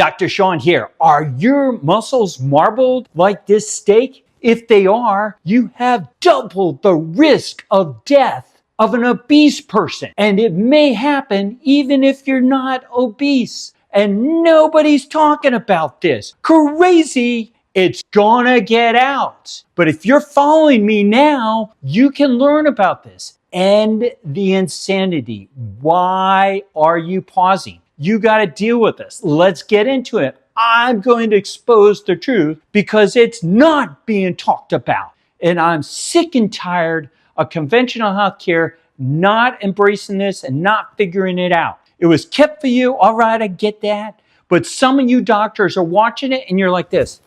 Dr. Sean here. Are your muscles marbled like this steak? If they are, you have double the risk of death of an obese person. And it may happen even if you're not obese. And nobody's talking about this. Crazy. It's gonna get out. But if you're following me now, you can learn about this. End the insanity. Why are you pausing? You got to deal with this. Let's get into it. I'm going to expose the truth because it's not being talked about. And I'm sick and tired of conventional healthcare not embracing this and not figuring it out. It was kept for you. All right, I get that. But some of you doctors are watching it and you're like this.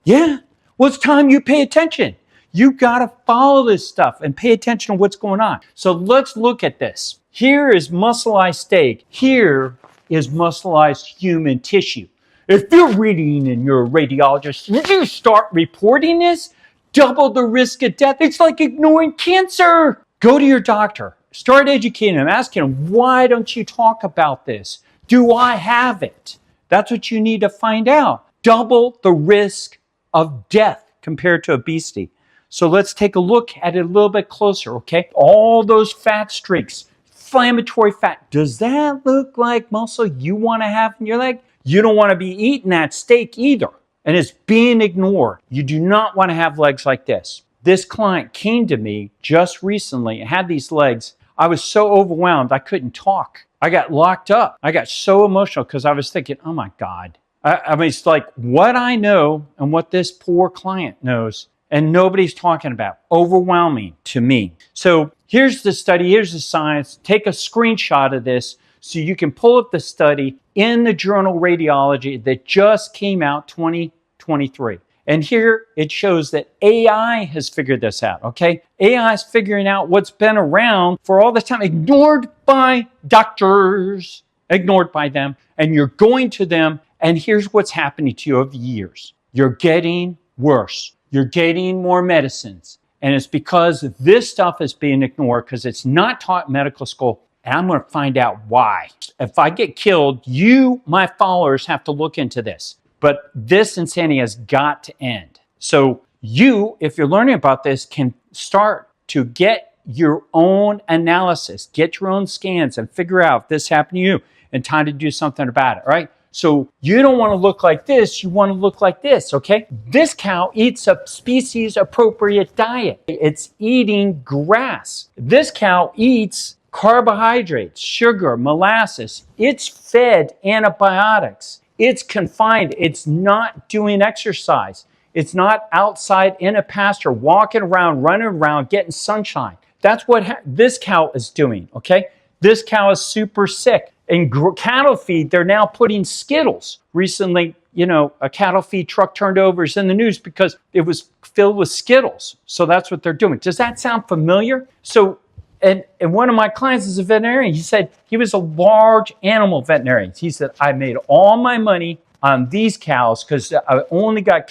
Yeah, well, it's time you pay attention. You got to follow this stuff and pay attention to what's going on. So let's look at this. Here is muscleized steak. Here is muscleized human tissue. If you're reading and you're a radiologist, you start reporting this, double the risk of death. It's like ignoring cancer. Go to your doctor. Start educating him. Ask him, why don't you talk about this? Do I have it? That's what you need to find out. Double the risk of death compared to obesity. So let's take a look at it a little bit closer, okay? All those fat streaks, inflammatory fat. Does that look like muscle you want to have in your leg? You don't want to be eating that steak either. And it's being ignored. You do not want to have legs like this. This client came to me just recently and had these legs. I was so overwhelmed, I couldn't talk. I got locked up. I got so emotional because I was thinking, oh my God. I mean, it's like what I know and what this poor client knows and nobody's talking about. Overwhelming to me. So here's the study, here's the science. Take a screenshot of this so you can pull up the study in the journal Radiology that just came out 2023. And here it shows that AI has figured this out, okay? AI is figuring out what's been around for all this time, ignored by doctors, ignored by them, and you're going to them, and here's what's happening to you over the years. You're getting worse. You're getting more medicines. And it's because this stuff is being ignored because it's not taught in medical school. And I'm going to find out why. If I get killed, you, my followers, have to look into this. But this insanity has got to end. So you, if you're learning about this, can start to get your own analysis, get your own scans and figure out if this happened to you and time to do something about it, right? So you don't want to look like this, you want to look like this, okay? This cow eats a species-appropriate diet. It's eating grass. This cow eats carbohydrates, sugar, molasses. It's fed antibiotics. It's confined. It's not doing exercise. It's not outside in a pasture, walking around, running around, getting sunshine. That's what this cow is doing, okay? This cow is super sick. In cattle feed, they're now putting Skittles. Recently, a cattle feed truck turned over is in the news because it was filled with Skittles. So that's what they're doing. Does that sound familiar? So, and one of my clients is a veterinarian. He said he was a large animal veterinarian. He said, I made all my money on these cows because I only got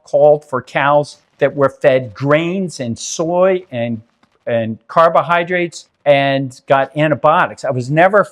called for cows that were fed grains and soy and carbohydrates and got antibiotics. I was never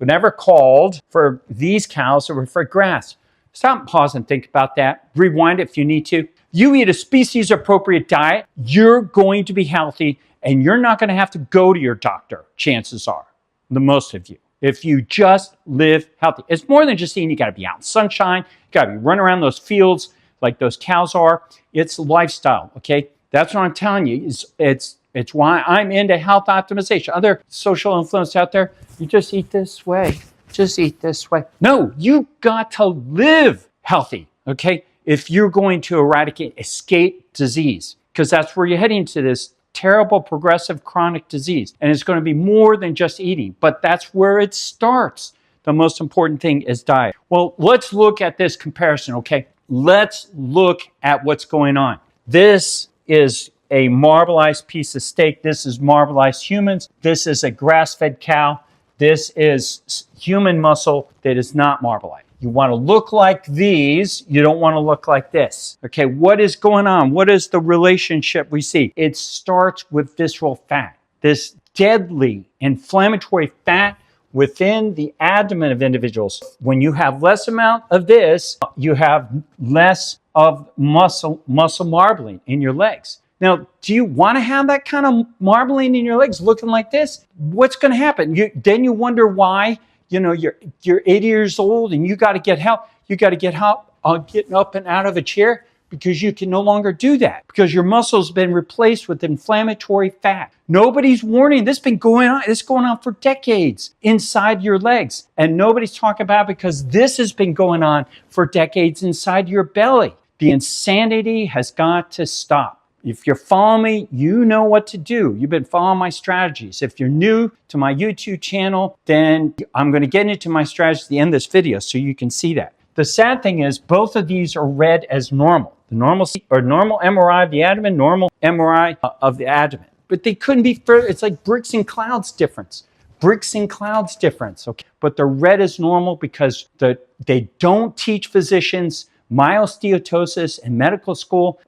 never called for these cows that were for grass. Stop and pause and think about that. Rewind it if you need to. You eat a species-appropriate diet, you're going to be healthy, and you're not going to have to go to your doctor, chances are, the most of you, if you just live healthy. It's more than just eating. You got to be out in sunshine. You got to be running around those fields like those cows are. It's lifestyle, okay? That's what I'm telling you. It's why I'm into health optimization. Other social influence out there, you just eat this way. Just eat this way. No, you got to live healthy, okay? If you're going to escape disease, because that's where you're heading to this terrible progressive chronic disease. And it's going to be more than just eating, but that's where it starts. The most important thing is diet. Well, let's look at this comparison, okay? Let's look at what's going on. This is a marbleized piece of steak. This is marbleized humans. This is a grass-fed cow. This is human muscle that is not marbleized. You want to look like these. You don't want to look like this. Okay, what is going on? What is the relationship we see? It starts with visceral fat. This deadly inflammatory fat within the abdomen of individuals. When you have less amount of this, you have less of muscle marbling in your legs. Now, do you want to have that kind of marbling in your legs looking like this? What's going to happen? Then you wonder why, you're 80 years old and you got to get help. You got to get help getting up and out of a chair because you can no longer do that because your muscles have been replaced with inflammatory fat. Nobody's warning. This has been going on. This is going on for decades inside your legs. And nobody's talking about it because this has been going on for decades inside your belly. The insanity has got to stop. If you're following me, you know what to do. You've been following my strategies. If you're new to my YouTube channel, then I'm going to get into my strategies at the end of this video so you can see that. The sad thing is both of these are read as normal. The normal MRI of the abdomen, normal MRI of the abdomen. But they couldn't be further. It's like bricks and clouds difference. Bricks and clouds difference. Okay, but they're read as normal because they don't teach physicians myosteatosis in medical school,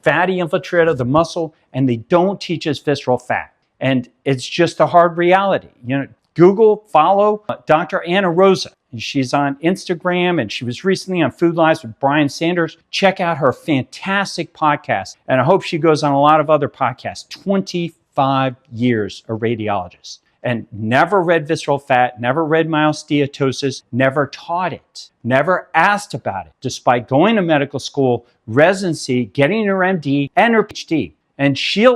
fatty infiltrate of the muscle, and they don't teach us visceral fat. And it's just a hard reality. Google, follow Dr. Anna Rosa. And she's on Instagram, and she was recently on Food Lives with Brian Sanders. Check out her fantastic podcast. And I hope she goes on a lot of other podcasts. 25 years a radiologist. And never read visceral fat, never read myosteatosis, never taught it, never asked about it, despite going to medical school, residency, getting her MD and her PhD. And she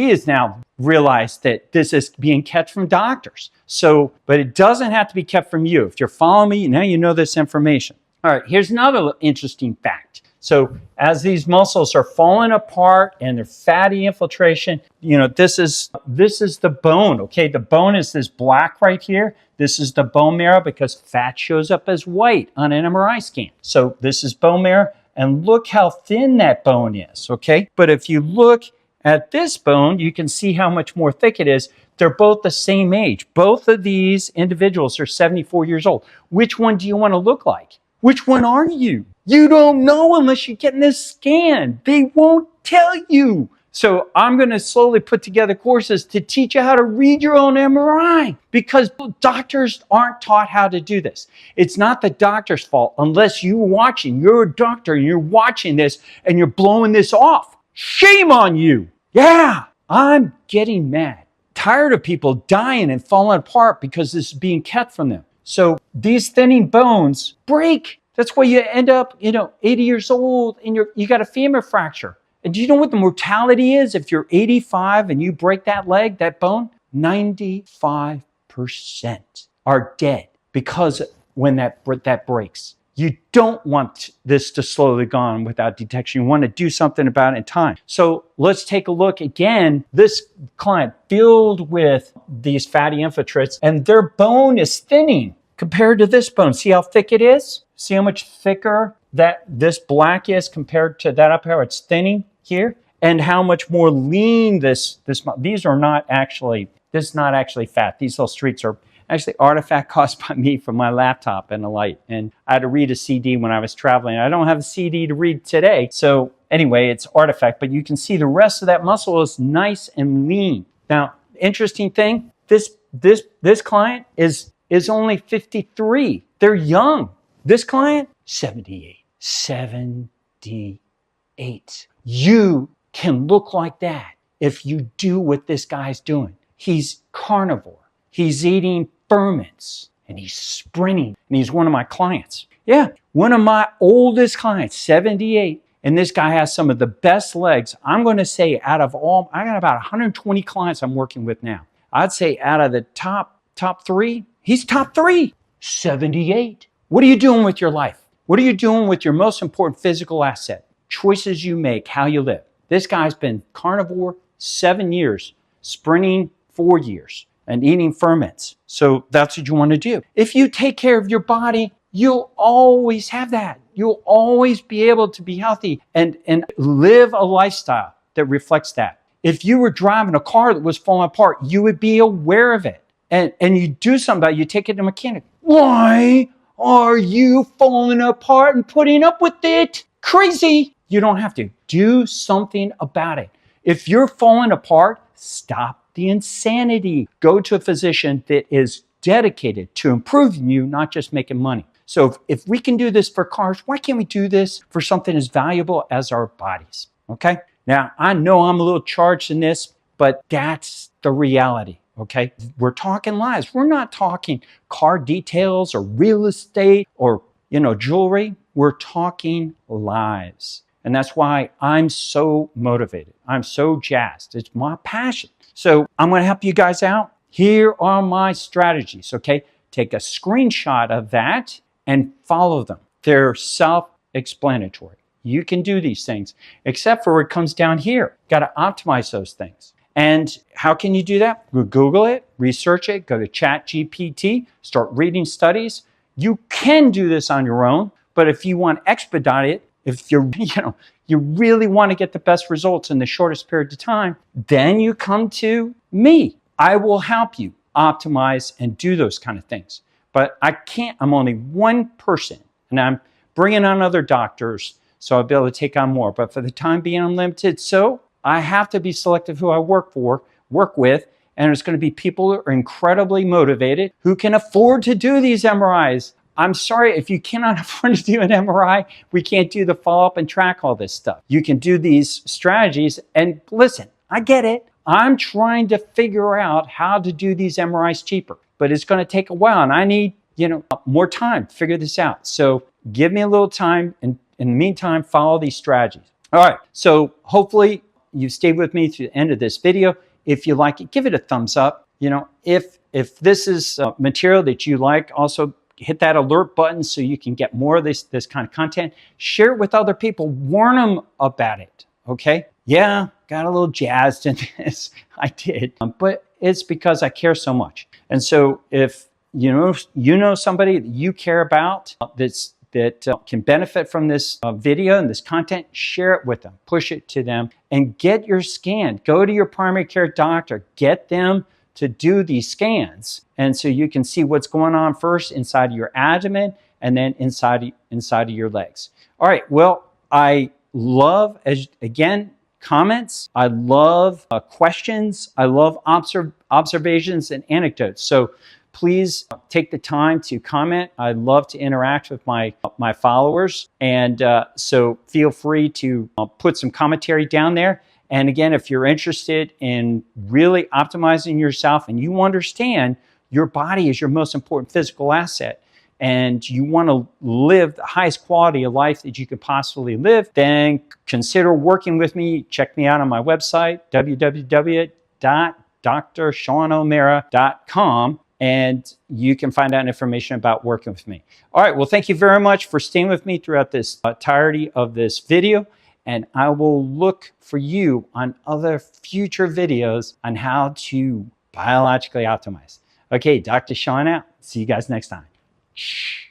has now realized that this is being kept from doctors. But it doesn't have to be kept from you. If you're following me, now you know this information. All right, here's another interesting fact. So as these muscles are falling apart and they're fatty infiltration, this is the bone, okay? The bone is this black right here. This is the bone marrow because fat shows up as white on an MRI scan. So this is bone marrow, and look how thin that bone is, okay? But if you look at this bone, you can see how much more thick it is. They're both the same age. Both of these individuals are 74 years old. Which one do you want to look like? Which one are you? You don't know unless you get in this scan. They won't tell you. So I'm going to slowly put together courses to teach you how to read your own MRI because doctors aren't taught how to do this. It's not the doctor's fault unless you're a doctor and you're watching this and you're blowing this off. Shame on you. Yeah, I'm getting mad. Tired of people dying and falling apart because this is being kept from them. So these thinning bones break. That's why you end up, 80 years old and you got a femur fracture. And do you know what the mortality is if you're 85 and you break that leg, that bone? 95% are dead because when that breaks. You don't want this to slowly go on without detection. You want to do something about it in time. So let's take a look again. This client filled with these fatty infiltrates and their bone is thinning compared to this bone. See how thick it is? See how much thicker that this black is compared to that up here? It's thinning here. And how much more lean this is not actually fat. These little streaks are actually artifact caused by me from my laptop and the light. And I had to read a CD when I was traveling. I don't have a CD to read today. So anyway, it's artifact, but you can see the rest of that muscle is nice and lean. Now, interesting thing, this client is only 53. They're young. This client, 78. 78. You can look like that if you do what this guy's doing. He's carnivore. He's eating ferments and he's sprinting, and he's one of my clients. Yeah, one of my oldest clients, 78. And this guy has some of the best legs. I'm going to say I got about 120 clients I'm working with now. I'd say out of the top three, he's top three. 78. What are you doing with your life? What are you doing with your most important physical asset? Choices you make, how you live. This guy's been carnivore 7 years, sprinting 4 years, and eating ferments. So that's what you want to do. If you take care of your body, you'll always have that. You'll always be able to be healthy and live a lifestyle that reflects that. If you were driving a car that was falling apart, you would be aware of it. And you do something about it. You take it to a mechanic. Why are you falling apart and putting up with it? Crazy. You don't have to. Do something about it. If you're falling apart, stop the insanity. Go to a physician that is dedicated to improving you, not just making money. So if we can do this for cars, why can't we do this for something as valuable as our bodies? Okay? Now, I know I'm a little charged in this, but that's the reality. Okay? We're talking lives. We're not talking car details or real estate or, jewelry. We're talking lives. And that's why I'm so motivated. I'm so jazzed. It's my passion. So I'm going to help you guys out. Here are my strategies. Okay? Take a screenshot of that and follow them. They're self-explanatory. You can do these things, except for it comes down here. Got to optimize those things. And how can you do that? Google it, research it, go to ChatGPT, start reading studies. You can do this on your own, but if you want to expedite it, if you're, you really want to get the best results in the shortest period of time, then you come to me. I will help you optimize and do those kind of things. But I can't, I'm only one person, and I'm bringing on other doctors, so I'll be able to take on more. But for the time being, I'm limited. So I have to be selective who I work with, and it's going to be people who are incredibly motivated, who can afford to do these MRIs. I'm sorry, if you cannot afford to do an MRI, we can't do the follow-up and track all this stuff. You can do these strategies, and listen, I get it. I'm trying to figure out how to do these MRIs cheaper, but it's going to take a while, and I need, more time to figure this out. So give me a little time, and in the meantime, follow these strategies. All right, so hopefully you stayed with me through the end of this video. If you like it, give it a thumbs up. If this is material that you like, also hit that alert button so you can get more of this kind of content. Share it with other people. Warn them about it, okay? Yeah, got a little jazzed in this. I did, but it's because I care so much. And so if you know somebody that you care about that can benefit from this video and this content, share it with them, push it to them, and get your scan. Go to your primary care doctor, get them to do these scans. And so you can see what's going on first inside of your abdomen and then inside of your legs. All right, well, I love, again, comments. I love questions. I love observations and anecdotes. So please take the time to comment. I love to interact with my followers. And so feel free to put some commentary down there. And again, if you're interested in really optimizing yourself and you understand your body is your most important physical asset, and you want to live the highest quality of life that you could possibly live, then consider working with me. Check me out on my website, www.drshaunO'Mara.com. And you can find out information about working with me. All right, well, thank you very much for staying with me throughout this entirety of this video. And I will look for you on other future videos on how to biologically optimize. Okay, Dr. Shaun out. See you guys next time. Shh.